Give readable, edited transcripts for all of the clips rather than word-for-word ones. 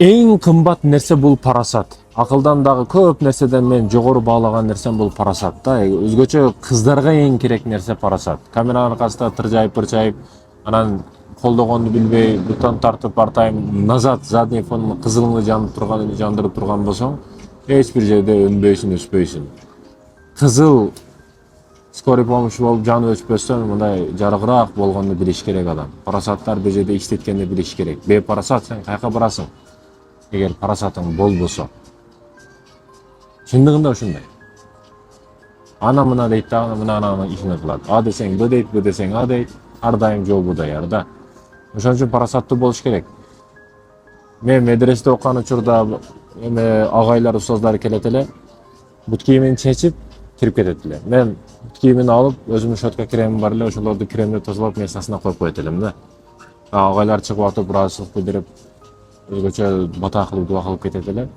Эң кымбат нерсе бул парасат. Акылдан дагы көп нерседен мен жогору баалаган нерсем бул парасат да. Өзгөчө кыздарга эң керек нерсе парасат. Камеранын аркасында тыржайып, анан колдогонду билбей, бутон тартып бартайм назад задний фон кызылыңды жандырып турган болсоң, эч бир жерде өнбөйсүң, өспөйсүң. Кызыл скорый помощь болуп жанып өчпөстөн мындай жарыгыраак болгонду билиш керек адам. Парасаттар бул жерде иштеткенди билиш керек. Бепарасат сен каяка барасың? Эгер парасатың болбосо. Чындыгында ушундай. Ана мына дейт да, мына ананын ишин кылат. А десең Б дейт, Б десең А дейт. Ар дайым жолу даяр да. Ошон үчүн парасаттуу болуш керек. Мен медреседе окуган учурда агайлар, устаздар келет эле, бут кийимин чечип кирип кетет эле. Мен бут кийимин алып, өзүмдүн щетка кремим бар эле, ошолорду кремди тозалап месасына коюп коет элем да. Агайлар чыгып атып, ыраазычылык билдирип, өзгөчө бата кылып, дуа кылып кетет эле.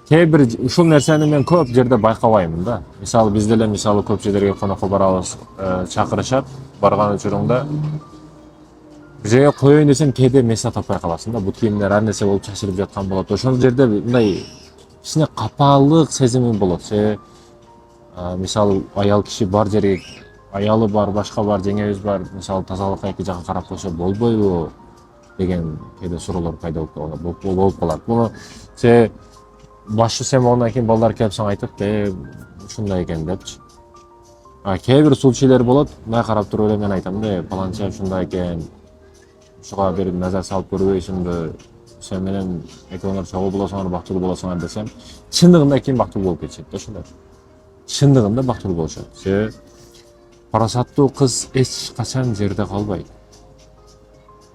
Кээ бир ушул нерсени мен көп жерде байкабаймын да. Мисалы бизде эле көп жерлерге конокко барабыз, чакырышат, барган учуруңда бир жерге коеюн десең кээде места таппай каласың да. Бут кийимдер ар нерсе болуп чачырып жаткан болот. Ошол жерде мындай кичине капалык сезими болот. Мисалы аял киши бар жерге, аялы бар, башка бар, жеңебиз бар, мисалы тазалыкка эки жака карап койсо болбойбу деген кээде суроолор пайда болуп калат. Муну башчы сен болғаннан кейін балдар келіп саған айтып, ушундай экен депчи. Кээ бир случайлар болот, мына карап туруп эле мен айтам да, паланча ушундай экен. Ушуга бир назар салып көрбөйсүңбү? Сен менен экөөңөр чогуу болосуңар, бактылуу болосуңар десем, чындыгында ким бактылуу болуп кетишет да ошондой. Чындыгында бактылуу болушат. Себеби парасаттуу кыз эч качан жерде калбайт.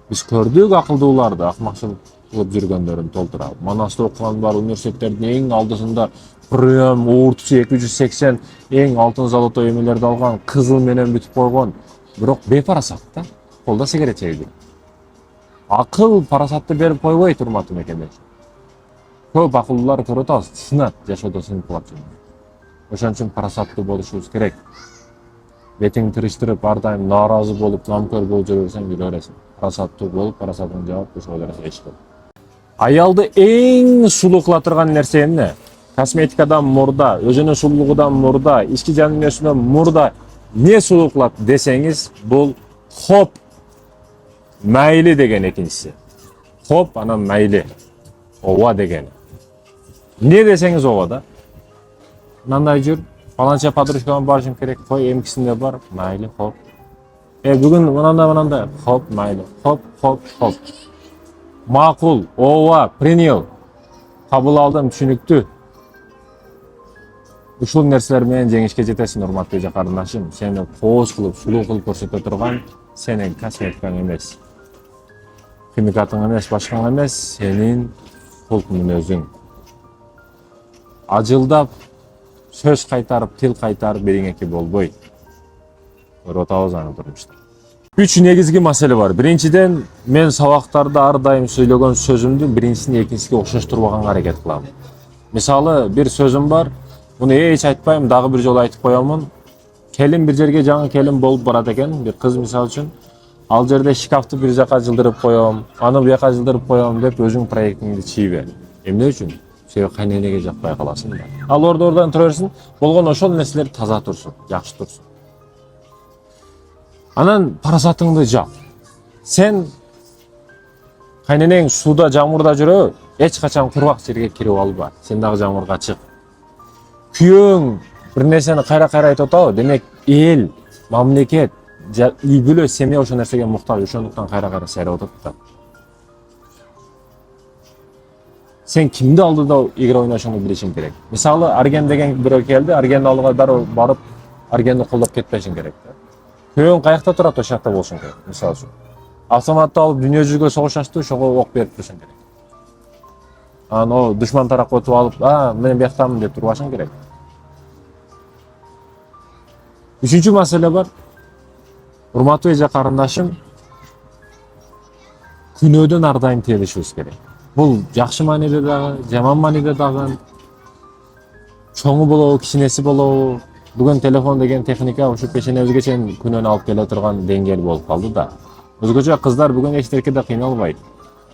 Биз көрдүк акылдууларды, акмакчылык кылып жүргөндөрүн толтура. Манаста окуган бар, университеттердин эң алдысында прием, ууртчу 280 эң алтын золотой эмелерди алган, кызыл менен бүтүп койгон. Бирок бепарасат да, колдо сигарет чегип. Акыл парасатты берип койбойт, урматтуу мекендеш. Көп акылдуулар көрүп атабыз, сынат, жашоодо сынып калат. Ошон үчүн парасаттуу болушубуз керек. Бетиң тырыштырып, ар дайым нааразы болуп, намкөр болуп жүрө берсең, жүрө бересиң. Парасаттуу болуп, парасатыңды жаап, ошого берсе эч болот. Аялды эң сулуу кыла турган нерсе эмне? Косметикадан мурда, өзүнүн сулуулугунан мурда, ички жан дүйнөсүнөн мурда не сулуу кылат десеңиз, бул хоп, майли деген экинчиси. Хоп, анан майли. Ооба деген. Не десеңиз ооба да. Мындай жүр, паланча подружкама барышым керек, кой эмкисинде бар, майли, хоп. Бүгүн мынандай, хоп, майли, хоп, хоп, хоп. Макул, ооба, принял, кабыл алдым, түшүнүктүү. Ушул нерселер менен жеңишке жетесиң, урматтуу жакардашым. Сени кооз кылып, сулуу кылып көрсөтө турган сенин косметикаң эмес. Химикатың эмес, башкаң эмес, сенин кулк мүнөзүң. Ажылдап, сөз кайтарып, тил кайтарып бириңеки болбойт. Көрүп атабыз аны турмушта. 3 негизги маселе бар. Биринчиден, мен сабактарда ар дайым сүйлөгөн сөзүмдү биринчисин экинчисине окшоштурбаганга аракет кылам. Мисалы, бир сөзүм бар, муну эч айтпайм, дагы бир жолу айтып коёмун. Келин бир жерге жаңы келин болуп барат экен, бир кыз мисалы үчүн. Ал жерде шкафты бир жака жылдырып коём, аны буяка жылдырып коём деп өзүң проектиңди чийбе. Эмне үчүн? Себеби кайненеге жакпай каласың да. Ал ордон тура берсин, болгон ошол нерселер таза турсун, жакшы турсун. Анан парасатыңды жап. Сен кайненең сууда, жамурда жүрө, эч качан кургак жерге кирип алба. Сен дагы жамурга чык. Күйөөң бир нерсени кайра-кайра айтып атабы? Демек, эл, мамлекет, үй бүлө, семья ошол нерсеге муктаж, ошондуктан кайра-кайра сайрап атат да. Сен кимди алдыда игра ойношуңду билишиң керек. Мисалы, Арген деген бирөө келди, Аргенди алууга дароо барып, Аргенди колдоп кетпешиң керек да. Күйөөң каякта турат, ошол жакта болушуң керек, мисалы үчүн. Автоматты алып дүйнө жүзүгө согуш ачты, ошого ок берип турушуң керек. Аны душман тарапка өтүп алып, мен бияктамын деп турбашың керек. Үчүнчү маселе бар. Урматтуу эже карындашым, күнөөдөн ар дайым тийлешибиз керек. Бул жакшы мааниде дагы, жаман мааниде дагы, чоңу болобу, кичинеси болобу, бүгүн телефон деген техника ушу пешенебизге чейин күнөөнү алып келе турган деңгээл болуп калды да. Өзгөчө кыздар бүгүн эч неркеде кыйналбайт.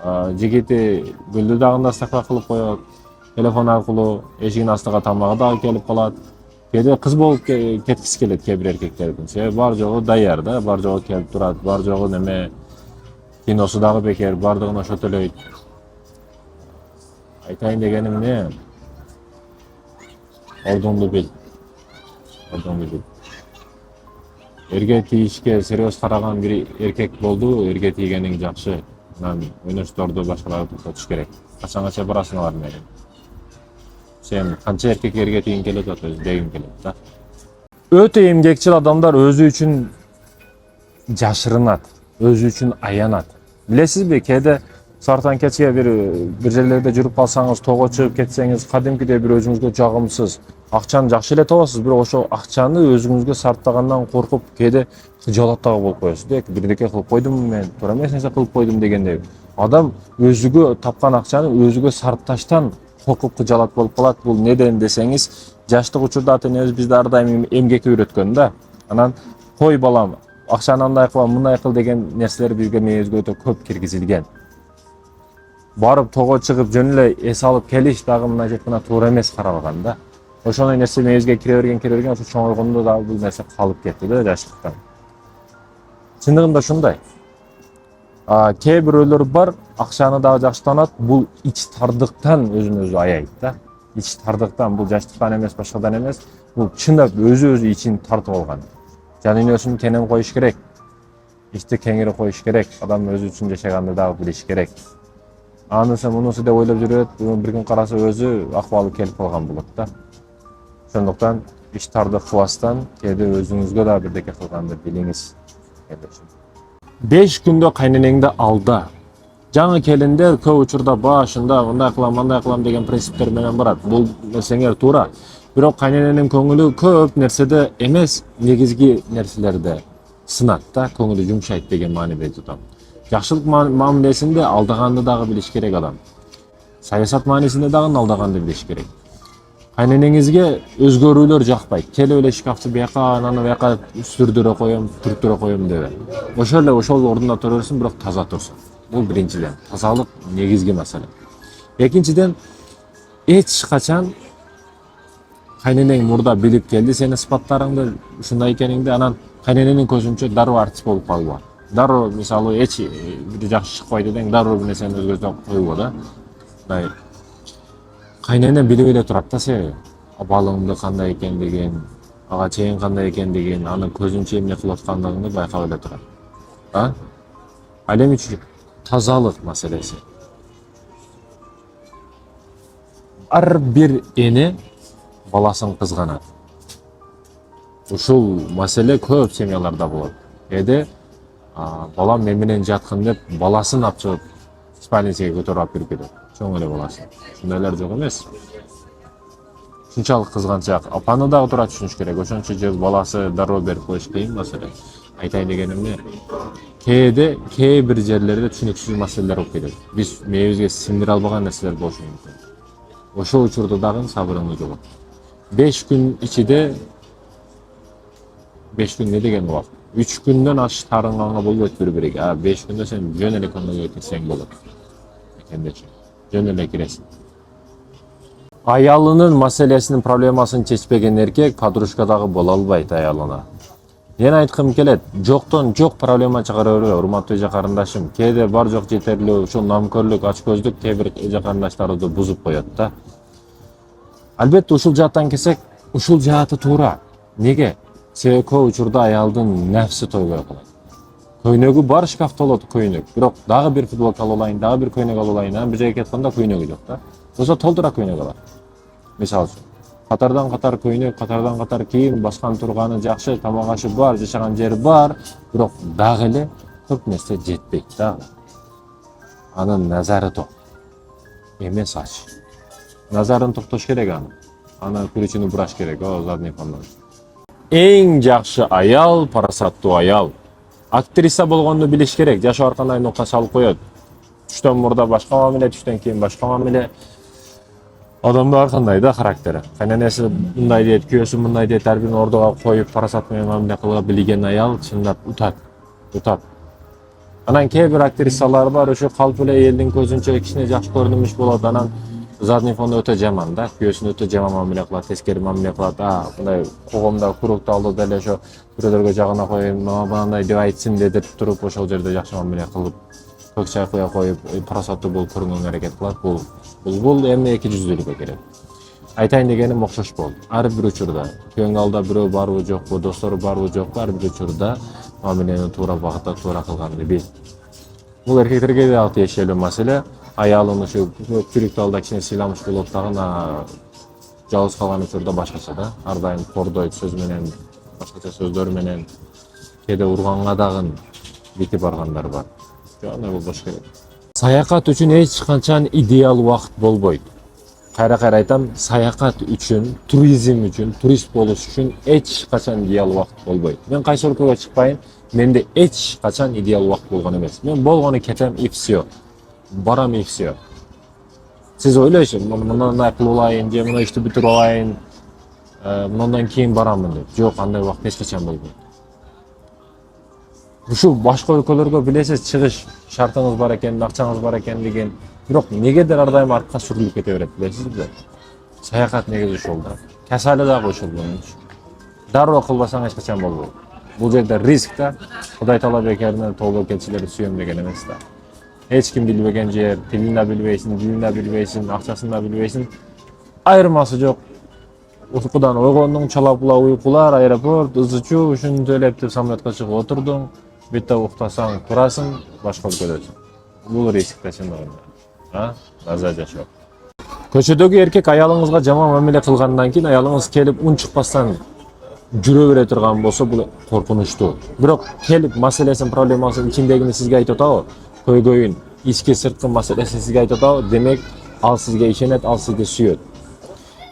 Жигити гүлдү дагы стакка кылып коет, телефон аркылуу эшигин астыга тамагы дагы келип калат. Кээде кыз болуп кеткиси келет кээ бир эркектердин. Себеби бар жогу даяр да, бар жогу келип турат, бар жогу неме киносу дагы бекер, бардыгын ошо төлөйт. Айтайын дегеним эмне? Ордуңду бил. Ордуңду бил. Эрге тийишке серьез караган бир эркек болду, эрге тийгениң жакшы. Анан ойношторду башкаларды токтотуш керек. Качангаcha барасың алар менен. Сен канча эркек эрге тийгиң келет, өзү дегиң келет да. Өтө эмгекчил адамдар өзү үчүн жашырынат, өзү үчүн аянат. Билесизби, кээде сартан кечке бир жерлерде жүрүп калсаңыз, тоого чыгып кетсеңиз, кадимкидей бир өзүңүзгө жагымсыз, акчаны жакшы эле табасыз, бирок ошо акчаны өзүңүзгө сарптагандан коркуп, кээде хыжалат дагы болуп коесуз. Бирдеке кылып койдумбу мен, туура эмес нерсе кылып койдум дегендей. Адам өзүгө тапкан акчаны өзүгө сарпташтан коркуп хыжалат болуп калат. Бул неден десеңиз, жаштык учурда ата-энебиз бизди ар дайым эмгекке үйрөткөн да. Анан кой балам, акчаны андай кыл, мындай кыл деген нерселер бизге мээбизге өтө көп киргизилген. Барып тоого чыгып жөн эле эс алып келиш дагы мындайча айтканда туура эмес каралган да. Ошондой нерсе мээбизге кире берген, ошо чоңойгондо дагы бул нерсе калып кетти да жаштыктан. Чындыгында ушундай. Кээ бирөөлөр бар, акчаны дагы жакшы таанат, бул ич тардыктан өзүн өзү аяйт да. Ич тардыктан, бул жаштыктан эмес, башкадан эмес, бул чындап өзү ичин тартып алган. Жанын кенен коюш керек. Ичти кеңири коюш керек. Адам өзү үчүн жашаганды дагы билиш керек. Анысы мунусу деп ойлоп жүрөт, бир күн караса өзү акыбалы келип калган болот да. Ошондуктан ич тардык кылбастан кээде өзүңүзгө да бирдеке кылганды билиңиз. 5 күндө кайненеңди алда. Жаңы келиндер көп учурда башында мындай кылам деген принциптер менен барат. Бул нерсеңер туура. Бирок кайнененин көңүлү көп нерседе эмес, негизги нерселерде сынат да, көңүлү жумшайт деген мааниде айтам. Жакшылык мамилесинде алдаганды дагы билиш керек адам. Саясат маанисинде дагы алдаганды билиш керек. Кайненеңизге өзгөрүүлөр жакпайт. Келип эле шкафты бияка, ананы бияка сүрдүрө коем, түрттүрө коем дебе. Ошол ордунда тура берсин, бирок таза турсун. Бул биринчиден. Тазалык негизги маселе. Экинчиден, эч качан кайненең мурда билип келди сени сыпаттарыңды, ушундай экениңди, анан кайнененин көзүнчө дароо артист болуп калба. Дароо мисалы эч бир жакшы чыкпайт дең, дароо бир нерсени өзгөртүп койбо да. Кайнене билип эле турат да себеби. Балыңды кандай экендигин, ага чейин кандай экендигин, аны көзүнчө эмне кылып аткандыгыңды байкап эле турат. Ал эми тазалык маселеси. Ар бир эне баласын кызганат. Ушул маселе көп семьяларда болот. Кээде балам мен менен жаткын деп баласын алып чыгып спальницага көтөрүп алып кирип кетет. Чоң эле баласы. Ушундайлар жок эмес. Ушунчалык кызганчак. Апаны дагы туура түшүнүш керек. Ошончо же баласы дароо берип коюш кыйын маселе. Айтайын дегеним эмне? Кээде кээ бир жерлерде түшүнүксүз маселелер болуп кетет. Биз мээбизге сиңдире албаган нерселер болушу мүмкүн. Ошол учурда дагы сабырыңды жогот. 5 күн ичинде 5 күн не деген убакыт? 3 күндөн аш тарынганга болбойт бири-бириге. 5 күндө сен жөн эле көңүлгө кирсең болот. Экендечи. Жөн эле киресиң. Аялынын маселесинин проблемасын чечпеген эркек подружка дагы боло албайт аялына. Мен айткым келет, жоктон жок проблема чыгара бербе, урматтуу эже карындашым. Кээде бар жок жетерлүү ушул намкөрлүк, ачкөздүк кээ бир эже карындаштарды бузуп коет да. Албетте ушул жааттан келсек, ушул жааты туура. Неге? Себеби көп учурда аялдын нәпси тойбой калат. Көйнөгү бар шкафта болот көйнөк. Бирок дагы бир футболка алып алайын, дагы бир көйнөк алып алайын, бир жерге кетканда көйнөгү жок да. Болсо толтура көйнөк алат. Мисалы үчүн, катардан катар көйнөк, катардан катар кийим, баскан турганы жакшы, тамак ашы бар, жашаган жери бар, бирок дагы эле көп нерсе жетпейт да. Анын назары ток. Эмес ач. Назарын токтош керек анын. Аны күрүчүнү бураш керек, задний фондон. Эң жакшы аял парасаттуу аял. Актриса болгонду билиш керек. Жашоо ар кандай нукта салып коет. Түштөн мурда башка мамиле, түштөн кийин башка мамиле. Адамда ар кандай да характери. Кайненеси мындай дейт, күйөөсү мындай дейт, ар бирин ордуга коюп парасат менен мамиле кыла билген аял чындап утат. Анан кээ бир актрисалар бар, ошо калп эле элдин көзүнчө кичине жакшы көрүнүш болот. Анан задний фону өтө жаман да, күйөөсүнө өтө жаман мамиле кылат, тескери мамиле кылат. Мындай когомдо курукту алды деле ошо бирөөлөргө жагына коюп, мындай деп айтсын деп туруп ошол жерде жакшы мамиле кылып, көк чай куя коюп, парасаттуу болуп көрүнгөнгө аракет кылат. Бул эми эки жүздүүлүккө кирет. Айтайын дегеним окшош болду. Ар бир учурда күйөөңүн алдында бирөө барбы жокпу, достору барбы жокпу, ар бир учурда мамилени туура багытта туура кылганды бил. Бул эркектерге да тиешелүү маселе. Аялын ушу көпчүлүктү алда кичине сыйламыш болуп дагы жалгыз калган учурда башкача да. Ар дайым кордойт сөз менен, башкача сөздөр менен, кээде урганга дагы битип баргандар бар. Андай болбош керек. Саякат үчүн эч канчан идеал убакыт болбойт. Кайра айтам, саякат үчүн, туризм үчүн, турист болуш үчүн эч качан идеал убакыт болбойт. Мен кайсы өлкөгө чыкпайын, менде эч качан идеал убакыт болгон эмес. Мен болгону кетем и все. Барам и все. Сиз ойлойсуз, мындай кылып алайын, же мына ишти бүтүрүп алайын, мындан кийин барамын деп. Жок, андай убакыт эч качан болбойт. Ушу башка өлкөлөргө билесиз чыгыш шартыңыз бар экен, акчаңыз бар экендигин. Бирок негедир ар дайым артка сүрүлүп кете берет, билесизби? Саякат негизи ушул да. Касалы дагы ушул болчу. Дароо кылбасаң эч качан болбойт. Бул жерде риск да. Кудай таала бекеринен толбой келчилерди сүйөм деген эмес да. Эч ким билбеген жер, тилин да билбейсиң, дилин да билбейсиң, акчасын да билбейсиң. Айырмасы жок. Uykudan ойгондуң чалапла уйкулар, аэропорт, ызычуу, ушуну төлөп деп самолетке чыгып отурдуң. Битте уктасаң, турасың, башка өлкөдөсүң. Бул риск да чындыгында. Аза жашоо. Көчөдөгү эркек аялыңызга жаман мамиле кылгандан кийин аялыңыз келип ун чыкпастан жүрө бере турган болсо бул коркунучтуу. Бирок келип маселесин, проблемасын ичиндегини сизге айтып атабы? Көйгөйүн, ички сырткы маселесин сизге айтып атабы? Демек, ал сизге ишенет, ал сизди сүйөт.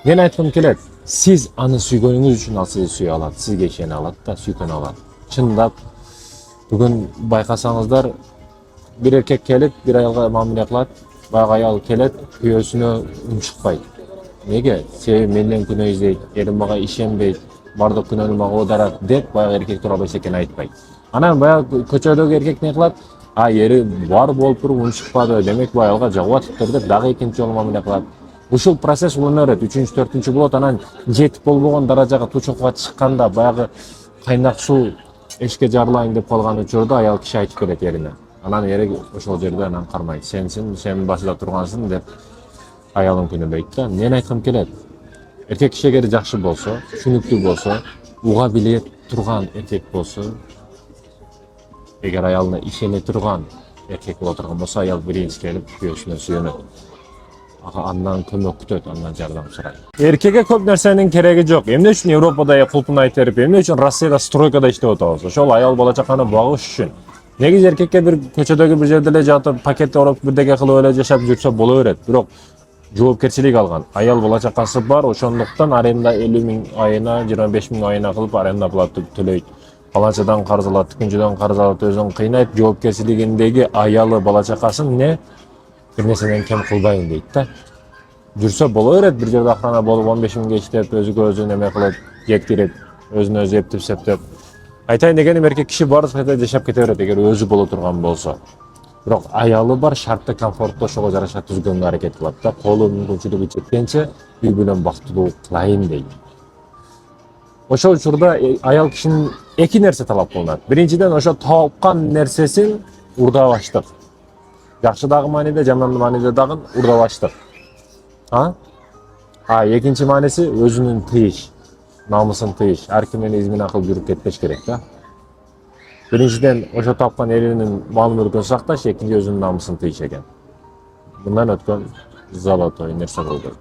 Мен айткым келет, сиз аны сүйгөнүңүз үчүн ал сизди сүйө алат, сизге ишене алат да, сүйкөнө алат. Чындап, бүгүн байкасаңыздар, бир эркек келип, бир аялга мамиле кылат, баягы аял келет, күйөөсүнө үн чыкпайт. Неге? Себеби менден күнөө издейт, эрим мага ишенбейт, бардык күнөөнү мага оодарат деп баягы эркек тууралуу эчтекени айтпайт. Анан баягы көчөдөгү эркек не кылат? Ери бар болуп туруп үн чыкпады, демек бул аялга жагып атыптыр деп дагы экинчи жолу мамиле кылат. Ушул процесс улана берет, 3-4 болот, анан жетип болбогон даражага тучокко чыкканда баягы кайнак суу эшикке жарылайын деп калган учурда аял киши айтып берет эрине. Анан ери ошол жерде анан кармайт. Сенин башында тургансың деп аялын күнөбөйт да. Мен айткым келет. Эркек киши эгер жакшы болсо, түшүнүктүү болсо, уга биле турган эркек болсо, эгер аялына ишене турган эркек боло турган болсо, аял биринчи келип күйөөсүнө сүйөнөт. Андан көмөк күтөт, андан жардам сурайт. Эркекке көп нерсенин кереги жок. Эмне үчүн Европада кулпунай терип, эмне үчүн Россияда стройкада иштеп атабыз? Ошол аял бала чаканы багыш үчүн. Негизи эркекке бир көчөдөгү бир жерде эле жатып, пакет ороп, бирдеке кылып эле жашап жүрсө боло берет. Бирок жоопкерчилик алган. Аял бала чакасы бар, ошондуктан аренда 50 000 айына, 25 000 айына кылып аренда плата төлөйт. Паланчадан карыз алат, тикинчиден карыз алат, өзүн кыйнайт, жоопкерчилигиндеги аялы бала чакасын бир нерседен кем кылбайын дейт да. Жүрсө боло берет, бир жерде охрана болуп 15 000 иштеп, өзүн эме кылып, жектирип, өзүнө өзү эптеп септеп. Айтайын дегеним, эркек киши баардык жерде жашап кете берет, эгер өзү боло турган болсо. Бирок аялы бар, шартты, комфорттуу, ошого жараша түзгөнгө аракет кылат да. Колу мүмкүнчүлүгү жеткенче үй бүлө бактылуу кылайын дейт. Ошол учурда аял кишинин эки нерсе талап кылынат. Биринчиден, ошо тапкан нерсесин урдабаштык. Жакшы дагы мааниде, жаман мааниде дагы урдабаштык. Экинчи мааниси өзүнүн тыйыш, намысын тыйыш. Ар ким менен измена кылып жүрүп кетпеш керек да. Биринчиден, ошо тапкан элинин мал мүлкүн сакташ, экинчи өзүнүн намысын тыйыш экен. Мындан өткөн золотой нерсе болду.